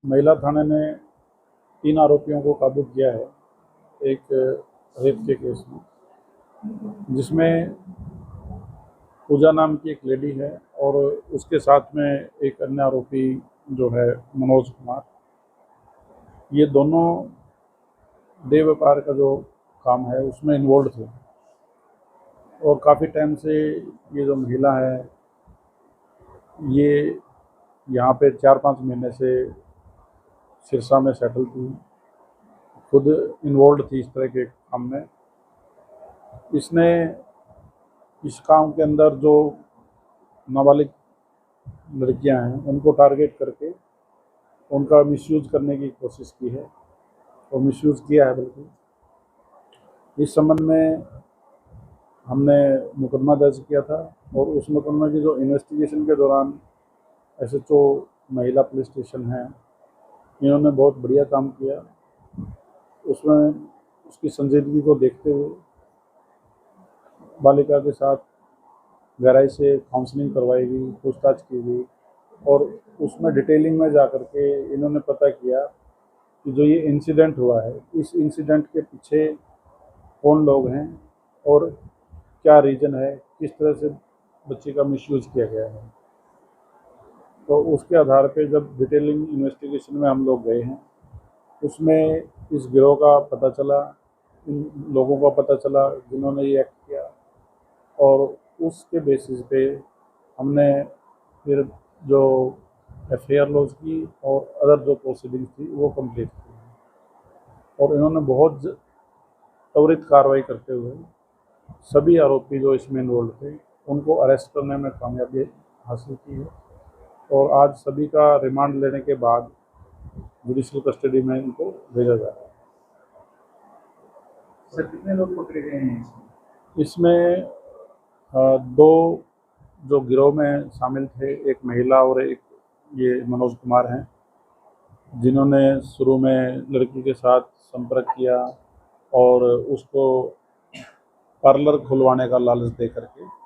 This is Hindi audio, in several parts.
महिला थाने ने 3 आरोपियों को काबू किया है एक रेप के केस में, जिसमें पूजा नाम की एक लेडी है और उसके साथ में एक अन्य आरोपी जो है मनोज कुमार। ये दोनों देह व्यापार का जो काम है उसमें इन्वॉल्व थे और काफ़ी टाइम से ये जो महिला है ये यहाँ पे 4-5 महीने से सिरसा में सेटल थी, खुद इन्वॉल्व थी इस तरह के काम में। इसने इस काम के अंदर जो नाबालिग लड़कियां हैं उनको टारगेट करके उनका मिसयूज करने की कोशिश की है और मिसयूज किया है बल्कि। इस संबंध में हमने मुकदमा दर्ज किया था और उस मुकदमे की जो इन्वेस्टिगेशन के दौरान एसएचओ महिला पुलिस स्टेशन है, इन्होंने बहुत बढ़िया काम किया। उसमें उसकी संजीदगी को देखते हुए बालिका के साथ गहराई से काउंसलिंग करवाई गई, पूछताछ की गई और उसमें डिटेलिंग में जा कर के इन्होंने पता किया कि जो ये इंसिडेंट हुआ है, इस इंसिडेंट के पीछे कौन लोग हैं और क्या रीज़न है, किस तरह से बच्ची का मिसयूज किया गया है। तो उसके आधार पे जब डिटेलिंग इन्वेस्टिगेशन में हम लोग गए हैं, उसमें इस गिरोह का पता चला, इन लोगों का पता चला जिन्होंने ये एक्ट किया और उसके बेसिस पे हमने फिर जो एफआईआर लॉन्च की और अदर जो प्रोसीडिंग थी वो कंप्लीट की और इन्होंने बहुत त्वरित कार्रवाई करते हुए सभी आरोपी जो इसमें इन्वॉल्व थे उनको अरेस्ट करने में कामयाबी हासिल की है और आज सभी का रिमांड लेने के बाद जुडिशियल कस्टडी में इनको भेजा जा रहा है। सर कितने लोग पकड़े गए हैं इसमें 2 जो गिरोह में शामिल थे, एक महिला और एक ये मनोज कुमार हैं, जिन्होंने शुरू में लड़की के साथ संपर्क किया और उसको पार्लर खुलवाने का लालच दे करके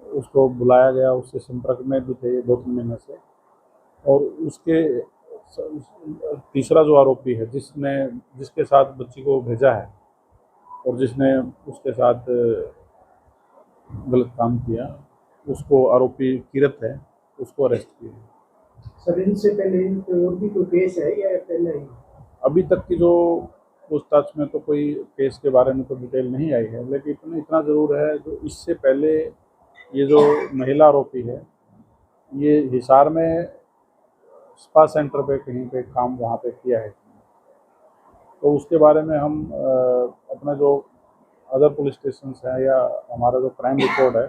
उसको बुलाया गया, उससे संपर्क में भी थे 2-3 महीने से। और उसके तीसरा जो आरोपी है जिसके साथ बच्ची को भेजा है और जिसने उसके साथ गलत काम किया, उसको आरोपी किरत है, उसको अरेस्ट किया। सर इनसे पहले कोई और भी कोई केस है या पहले ही? अभी तक की जो पूछताछ में तो कोई केस के बारे में तो डिटेल नहीं आई है, लेकिन इतना ज़रूर है जो इससे पहले ये जो महिला आरोपी है ये हिसार में स्पा सेंटर पे कहीं पे काम वहाँ पे किया है, तो उसके बारे में हम अपना जो अदर पुलिस स्टेशन है या हमारा जो क्राइम रिकॉर्ड है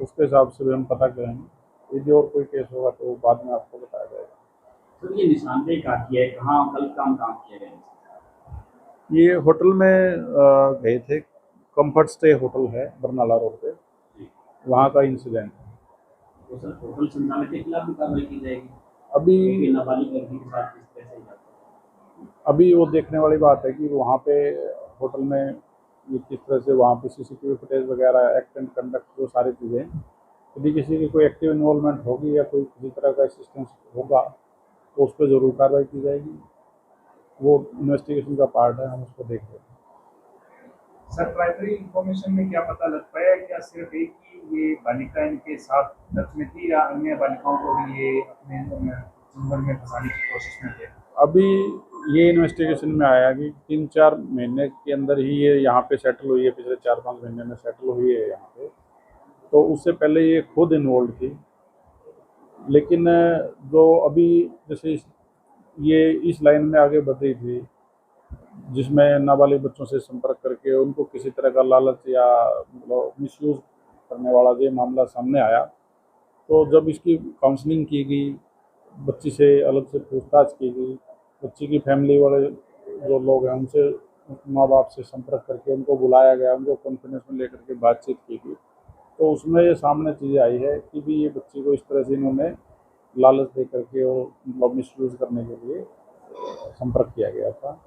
उसके हिसाब से भी हम पता करेंगे। यदि और कोई केस होगा तो बाद में आपको बताया जाएगा। सर ये निशानदेही कहाँ किया है, कहाँ गलत काम किया गया है? ये होटल में गए थे, कंफर्ट स्टे होटल है बरनाला रोड पे, वहाँ का इंसिडेंट है। तो सर होटल संचालक के खिलाफ भी कार्रवाई की जाएगी? अभी नाबालिग लड़की के साथ किस तरह से जाता है? अभी वो देखने वाली बात है कि वहाँ पे होटल में ये किस तरह से वहाँ पे सीसीटीवी फुटेज वगैरह, एक्ट एंड कंडक्ट, जो सारी चीज़ें, यदि किसी की कोई एक्टिव इन्वॉल्वमेंट होगी या कोई किसी तरह का असिस्टेंस होगा तो उस पर ज़रूर कार्रवाई की जाएगी। वो इन्वेस्टिगेशन का पार्ट है, हम उसको देख रहे हैं। सर प्राइमरी इंफॉर्मेशन में क्या पता लग पाया क्या सिर्फ एक ही ये बालिका इनके साथ टच में थी या अन्य बालिकाओं को भी ये अपने चंगुल में फंसाने की कोशिश में थे? अभी ये इन्वेस्टिगेशन में आया कि 3-4 महीने के अंदर ही ये यहाँ पे सेटल हुई है, पिछले 4-5 महीने में सेटल हुई है यहाँ पे, तो उससे पहले ये खुद इन्वॉल्व थी। लेकिन जो अभी जैसे ये इस लाइन में आगे बढ़ रही थी जिसमें नाबालिग बच्चों से संपर्क करके उनको किसी तरह का लालच या मतलब मिसयूज करने वाला ये मामला सामने आया, तो जब इसकी काउंसलिंग की गई, बच्ची से अलग से पूछताछ की गई, बच्ची की फैमिली वाले जो लोग हैं उनसे, माँ बाप से संपर्क करके उनको बुलाया गया, उनको कॉन्फिडेंस में लेकर के बातचीत की गई, तो उसमें ये सामने चीज़ें आई है कि भी ये बच्ची को इस तरह से इन्होंने लालच दे करके और मतलब मिसयूज करने के लिए संपर्क किया गया था।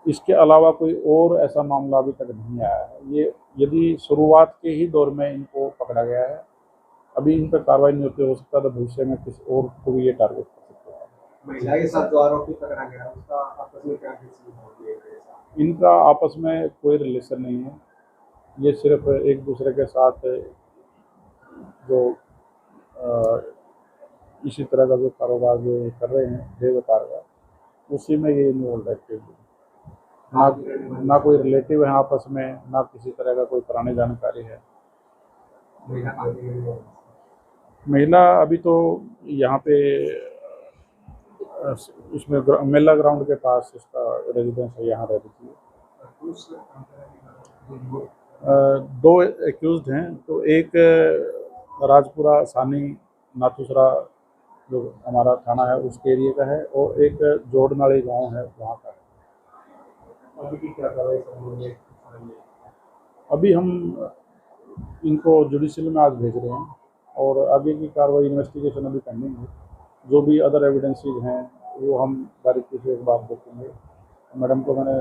इसके अलावा कोई और ऐसा मामला अभी तक नहीं आया है। ये यदि शुरुआत के ही दौर में इनको पकड़ा गया है, अभी इन पर कार्रवाई नहीं होती, हो सकता है तो भविष्य में किसी और को भी ये टारगेट कर सकते हैं। महिला के साथ जो आरोपी पकड़ा गया उसका आपस में क्या किसी इनका आपस में कोई रिलेशन नहीं है। ये सिर्फ एक दूसरे के साथ जो इसी तरह का जो कारोबार जो ये कर रहे हैं देव कारोबार, उसी में ये इन्वॉल्व एक्टिव ना ना कोई रिलेटिव है आपस में, ना किसी तरह का कोई पुरानी जानकारी है। महिला कहाँ की गई है? महिला अभी तो यहाँ पे इसमें मेला ग्राउंड के पास इसका रेजिडेंस है, यहाँ रहती थी। दो एक्यूज्ड हैं, तो एक राजपुरा सानी नाथुसरा जो हमारा थाना है उसके एरिया का है, और एक जोड़नाड़ी गांव है वहाँ का है। अभी की क्या कार्रवाई करेंगे? अभी हम इनको जुडिशियल में आज भेज रहे हैं, और आगे की कार्रवाई इन्वेस्टिगेशन अभी पेंडिंग है। जो भी अदर एविडेंसेस हैं वो हम बारीकी से एक बार देखेंगे। मैडम को मैंने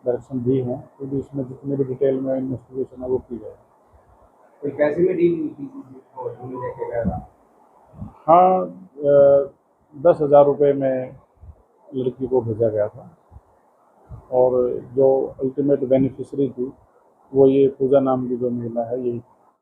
डायरेक्शन दी है कि भी इसमें जितने भी डिटेल में इन्वेस्टिगेशन है वो की जाए। कोई पैसे में डील हुई थी और तुम्हें लेके गया था? हाँ, 10,000 रुपये में लड़की को भेजा गया था, और जो अल्टीमेट बेनिफिशरी थी वो ये पूजा नाम की जो महिला है यही